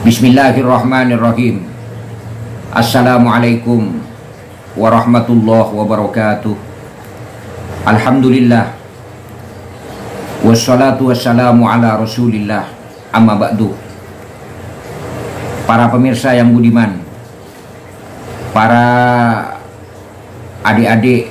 Bismillahirrahmanirrahim. Assalamualaikum warahmatullahi wabarakatuh. Alhamdulillah. Wassalatu wassalamu ala rasulillah. Amma ba'du. Para pemirsa yang budiman, para adik-adik,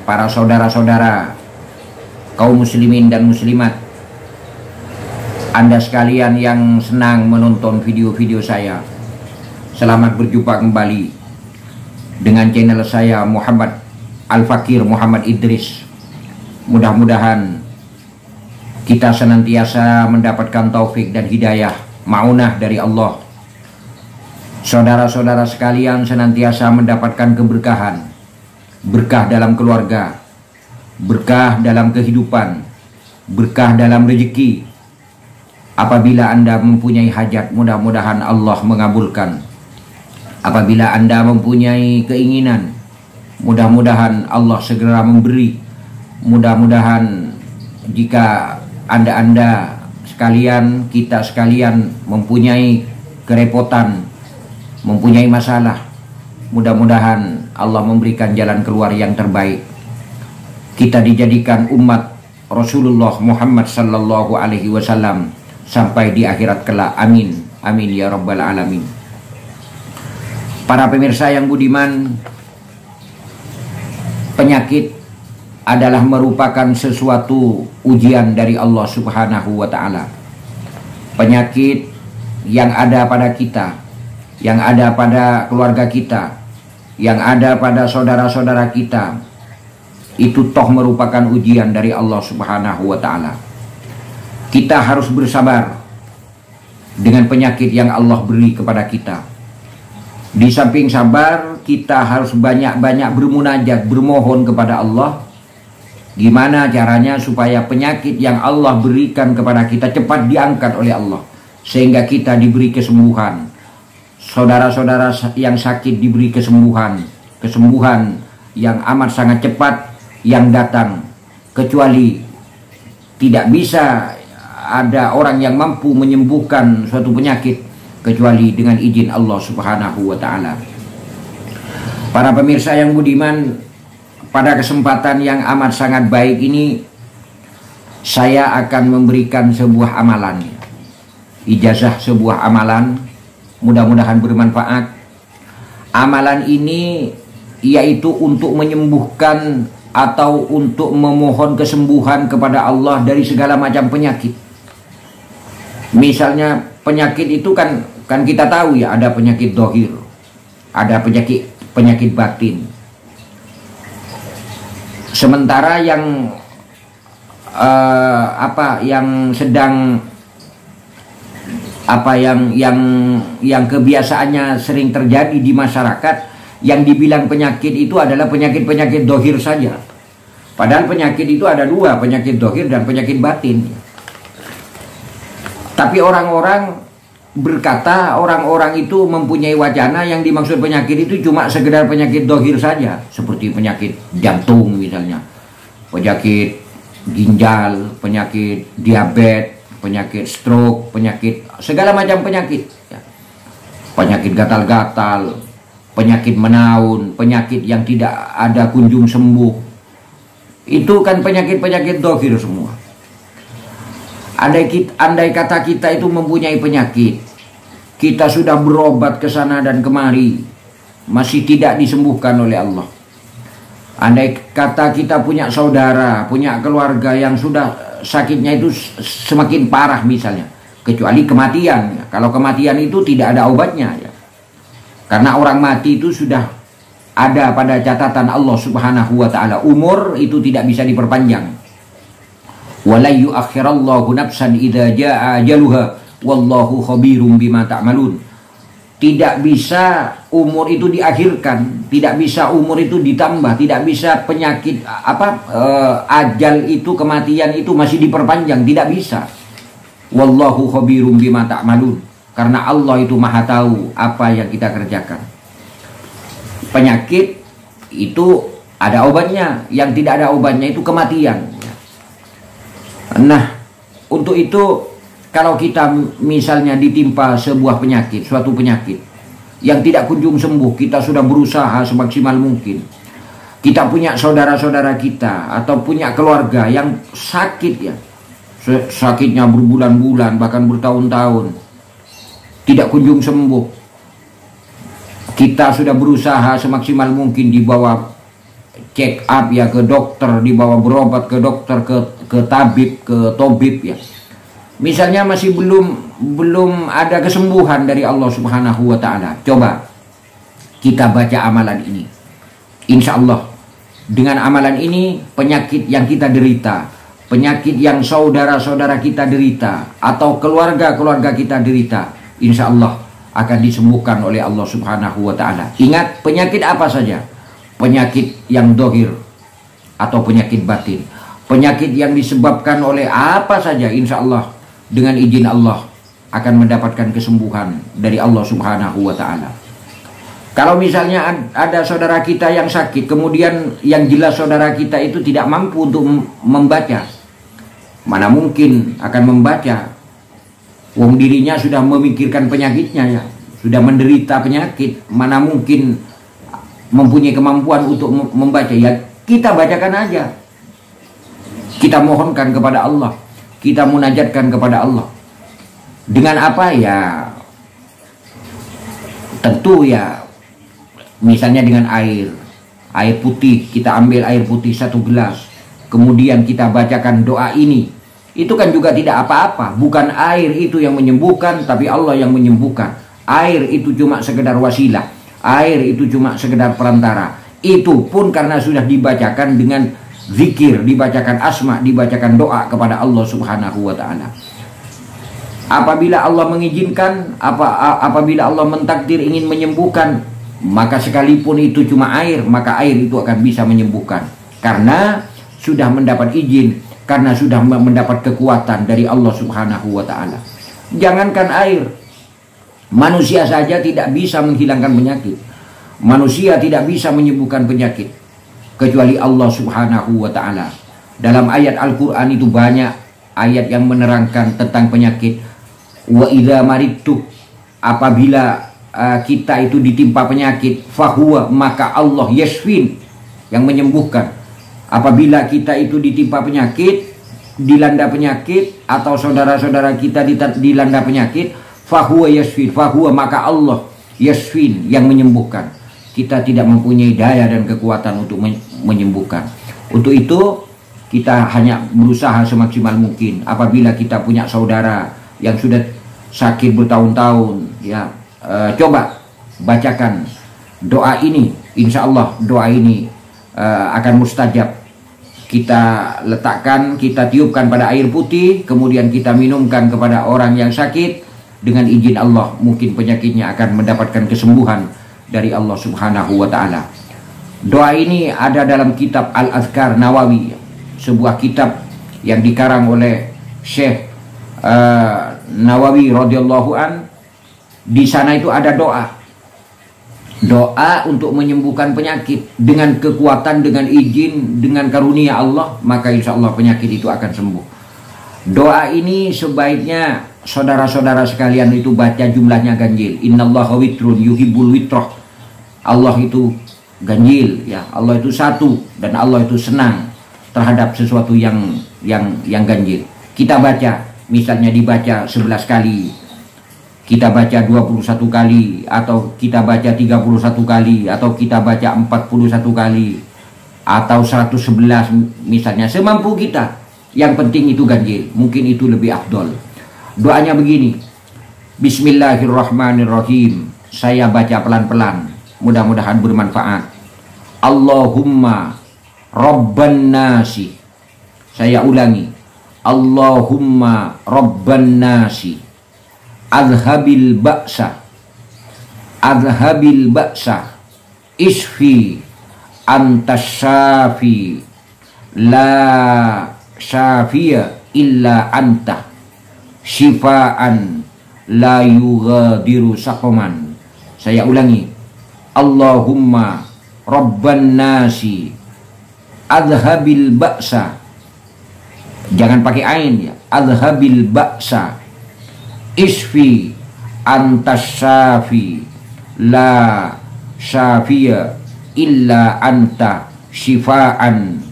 para saudara-saudara, kaum muslimin dan muslimat, Anda sekalian yang senang menonton video-video saya, selamat berjumpa kembali dengan channel saya Muhammad Al-Fakir Muhammad Idris. Mudah-mudahan kita senantiasa mendapatkan taufik dan hidayah, maunah dari Allah. Saudara-saudara sekalian senantiasa mendapatkan keberkahan, berkah dalam keluarga, berkah dalam kehidupan, berkah dalam rezeki. Apabila Anda mempunyai hajat, mudah-mudahan Allah mengabulkan. Apabila Anda mempunyai keinginan, mudah-mudahan Allah segera memberi. Mudah-mudahan jika Anda sekalian, kita sekalian mempunyai kerepotan, mempunyai masalah, mudah-mudahan Allah memberikan jalan keluar yang terbaik. Kita dijadikan umat Rasulullah Muhammad sallallahu alaihi wasallam sampai di akhirat kelak. Amin, amin ya rabbal alamin. Para pemirsa yang budiman, penyakit adalah merupakan sesuatu ujian dari Allah subhanahu wa ta'ala. Penyakit yang ada pada kita, yang ada pada keluarga kita, yang ada pada saudara-saudara kita, itu toh merupakan ujian dari Allah subhanahu wa ta'ala. Kita harus bersabar dengan penyakit yang Allah beri kepada kita. Di samping sabar, kita harus banyak-banyak bermunajat, bermohon kepada Allah. Gimana caranya supaya penyakit yang Allah berikan kepada kita cepat diangkat oleh Allah, sehingga kita diberi kesembuhan. Saudara-saudara yang sakit diberi kesembuhan yang amat sangat cepat yang datang, kecuali tidak bisa ada orang yang mampu menyembuhkan suatu penyakit kecuali dengan izin Allah subhanahu wa ta'ala. Para pemirsa yang budiman, pada kesempatan yang amat sangat baik ini, saya akan memberikan sebuah amalan, ijazah sebuah amalan, mudah-mudahan bermanfaat. Amalan ini yaitu untuk menyembuhkan atau untuk memohon kesembuhan kepada Allah dari segala macam penyakit. Misalnya penyakit itu kan kita tahu ya, ada penyakit dohir, ada penyakit batin. Sementara yang yang kebiasaannya sering terjadi di masyarakat, yang dibilang penyakit itu adalah penyakit dohir saja. Padahal penyakit itu ada dua, penyakit dohir dan penyakit batin. Tapi orang-orang berkata, orang-orang itu mempunyai wacana yang dimaksud penyakit itu cuma sekedar penyakit dohir saja, seperti penyakit jantung misalnya, penyakit ginjal, penyakit diabetes, penyakit stroke, penyakit segala macam penyakit, penyakit gatal-gatal, penyakit menaun, penyakit yang tidak ada kunjung sembuh. Itu kan penyakit-penyakit dohir semua. Andai kata kita itu mempunyai penyakit, kita sudah berobat ke sana dan kemari, masih tidak disembuhkan oleh Allah. Andai kata kita punya saudara, punya keluarga yang sudah sakitnya itu semakin parah misalnya, kecuali kematian. Kalau kematian itu tidak ada obatnya ya. Karena orang mati itu sudah ada pada catatan Allah subhanahu wa ta'ala. Umur itu tidak bisa diperpanjang. وَلَا يُؤَخِّرَ اللَّهُ نَفْسًا إِذَا جَاءَ أَجَلُهَا وَاللَّهُ خَبِيرٌ بِمَا تَعْمَلُونَ. Tidak bisa umur itu diakhirkan, tidak bisa umur itu ditambah, tidak bisa penyakit ajal itu, kematian itu masih diperpanjang, tidak bisa. Wallahu khabirum bima ta'malun. Karena Allah itu maha tahu apa yang kita kerjakan. Penyakit itu ada obatnya, yang tidak ada obatnya itu kematian. Nah, untuk itu Kalau kita misalnya ditimpa sebuah penyakit, suatu penyakit yang tidak kunjung sembuh, kita sudah berusaha semaksimal mungkin. Kita punya saudara-saudara kita atau punya keluarga yang sakit ya, sakitnya berbulan-bulan bahkan bertahun-tahun, tidak kunjung sembuh. Kita sudah berusaha semaksimal mungkin, dibawa check up ya ke dokter, dibawa berobat ke dokter, ke tabib, ke tobib ya. Misalnya masih belum ada kesembuhan dari Allah Subhanahu wa taala. Coba kita baca amalan ini. Insya Allah dengan amalan ini, penyakit yang kita derita, penyakit yang saudara-saudara kita derita atau keluarga-keluarga kita derita, insya Allah akan disembuhkan oleh Allah Subhanahu wa taala. Ingat, penyakit apa saja? Penyakit yang dohir atau penyakit batin, penyakit yang disebabkan oleh apa saja, insya Allah dengan izin Allah akan mendapatkan kesembuhan dari Allah Subhanahu wa ta'ala. Kalau misalnya ada saudara kita yang sakit, kemudian yang jelas saudara kita itu tidak mampu untuk membaca, mana mungkin akan membaca? Wong dirinya sudah memikirkan penyakitnya ya, sudah menderita penyakit, mana mungkin mempunyai kemampuan untuk membaca? Ya kita bacakan aja, kita mohonkan kepada Allah, kita munajatkan kepada Allah. Dengan apa ya? Tentu ya, misalnya dengan air putih. Kita ambil air putih 1 gelas, kemudian kita bacakan doa ini. Itu kan juga tidak apa-apa. Bukan air itu yang menyembuhkan, tapi Allah yang menyembuhkan. Air itu cuma sekedar wasilah, air itu cuma sekedar perantara. Itu pun karena sudah dibacakan dengan zikir, dibacakan asma, dibacakan doa kepada Allah Subhanahu wa ta'ala. Apabila Allah mengizinkan, apabila Allah mentakdir ingin menyembuhkan, maka sekalipun itu cuma air, maka air itu akan bisa menyembuhkan, karena sudah mendapat izin, karena sudah mendapat kekuatan dari Allah Subhanahu wa ta'ala. Jangankan air, manusia saja tidak bisa menghilangkan penyakit, manusia tidak bisa menyembuhkan penyakit kecuali Allah Subhanahu wa ta'ala. Dalam ayat Al-Quran itu banyak ayat yang menerangkan tentang penyakit. Wa idza maridtu, apabila kita itu ditimpa penyakit, fahuwa, maka Allah yashfin, yang menyembuhkan. Apabila kita itu ditimpa penyakit, dilanda penyakit, atau saudara-saudara kita dilanda penyakit, fahuwa yashfin, fahuwa, maka Allah yashfin, yang menyembuhkan. Kita tidak mempunyai daya dan kekuatan untuk menyembuhkan. Untuk itu kita hanya berusaha semaksimal mungkin. Apabila kita punya saudara yang sudah sakit bertahun-tahun ya, coba bacakan doa ini. Insya Allah doa ini akan mustajab. Kita letakkan, kita tiupkan pada air putih, kemudian kita minumkan kepada orang yang sakit. Dengan izin Allah, mungkin penyakitnya akan mendapatkan kesembuhan dari Allah Subhanahu wa ta'ala. Doa ini ada dalam kitab Al-Azkar Nawawi, sebuah kitab yang dikarang oleh Syekh Nawawi radhiyallahu an. Di sana itu ada doa untuk menyembuhkan penyakit dengan kekuatan, dengan izin, dengan karunia Allah, maka insya Allah penyakit itu akan sembuh. Doa ini sebaiknya saudara-saudara sekalian itu baca jumlahnya ganjil. Innallaha witrun yuhibbul witrah. Allah itu ganjil ya, Allah itu satu, dan Allah itu senang terhadap sesuatu yang ganjil. Kita baca, misalnya dibaca 11 kali, kita baca 21 kali, atau kita baca 31 kali, atau kita baca 41 kali, atau 111 misalnya, semampu kita. Yang penting itu ganjil, mungkin itu lebih afdol. Doanya begini, Bismillahirrahmanirrahim. Saya baca pelan-pelan, mudah-mudahan bermanfaat. Allahumma Rabban nasi. Saya ulangi, Allahumma Rabban nasi, Adhabil ba'sa, isfi, antas syafi, la syafiya illa anta, syifaan la yughadiru saqaman. Saya ulangi, Allahumma Rabban nasi, Adhabil ba'sa, jangan pakai ain ya, Adhabil ba'sa, isfi antas syafi la syafiya illa anta syifaan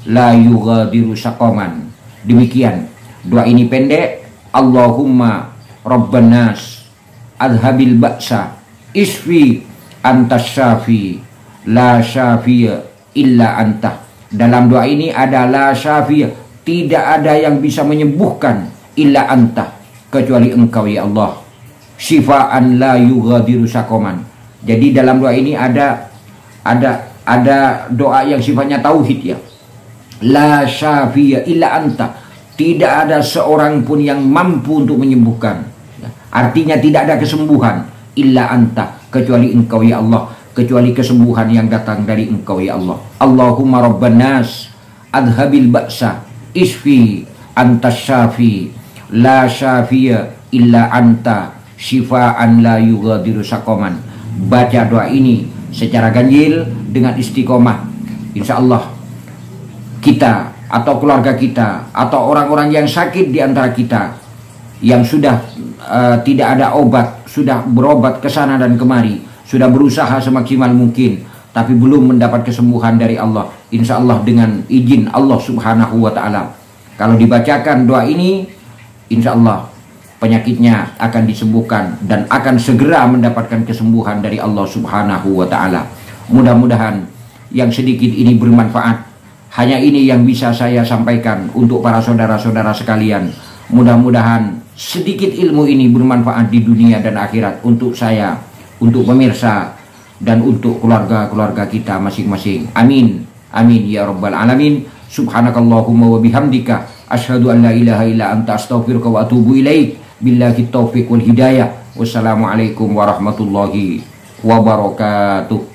la yughadiru saqaman. Demikian doa ini pendek. Allahumma rabban nas adhabil ba'sa isfi antas syafi la syafiya illa anta. Dalam doa ini ada la syafiya, tidak ada yang bisa menyembuhkan illa anta, kecuali engkau ya Allah. Syifaan la yughadiru saqaman. Jadi dalam doa ini ada doa yang sifatnya tauhid ya. La syafiya illa anta. Tidak ada seorang pun yang mampu untuk menyembuhkan. Artinya tidak ada kesembuhan illa anta, kecuali engkau ya Allah. Kecuali kesembuhan yang datang dari engkau ya Allah. Allahumma rabban nas adhabil ba'sa isfi antas syafi la syafiya illa anta syifaan la yughadiru saqaman. Baca doa ini secara ganjil dengan istiqomah, insya Allah kita atau keluarga kita atau orang-orang yang sakit di antara kita yang sudah tidak ada obat, sudah berobat ke sana dan kemari, sudah berusaha semaksimal mungkin tapi belum mendapat kesembuhan dari Allah, insya Allah dengan izin Allah subhanahu wa ta'ala, kalau dibacakan doa ini insya Allah penyakitnya akan disembuhkan dan akan segera mendapatkan kesembuhan dari Allah subhanahu wa ta'ala. Mudah-mudahan yang sedikit ini bermanfaat. Hanya ini yang bisa saya sampaikan untuk para saudara-saudara sekalian. Mudah-mudahan sedikit ilmu ini bermanfaat di dunia dan akhirat untuk saya, untuk pemirsa, dan untuk keluarga-keluarga kita masing-masing. Amin. Amin ya rabbal alamin. Subhanakallahumma wa bihamdika asyhadu an la ilaha illa anta astaghfiruka wa atubu ilaik. Billahi taufiq wal hidayah. Wassalamualaikum warahmatullahi wabarakatuh.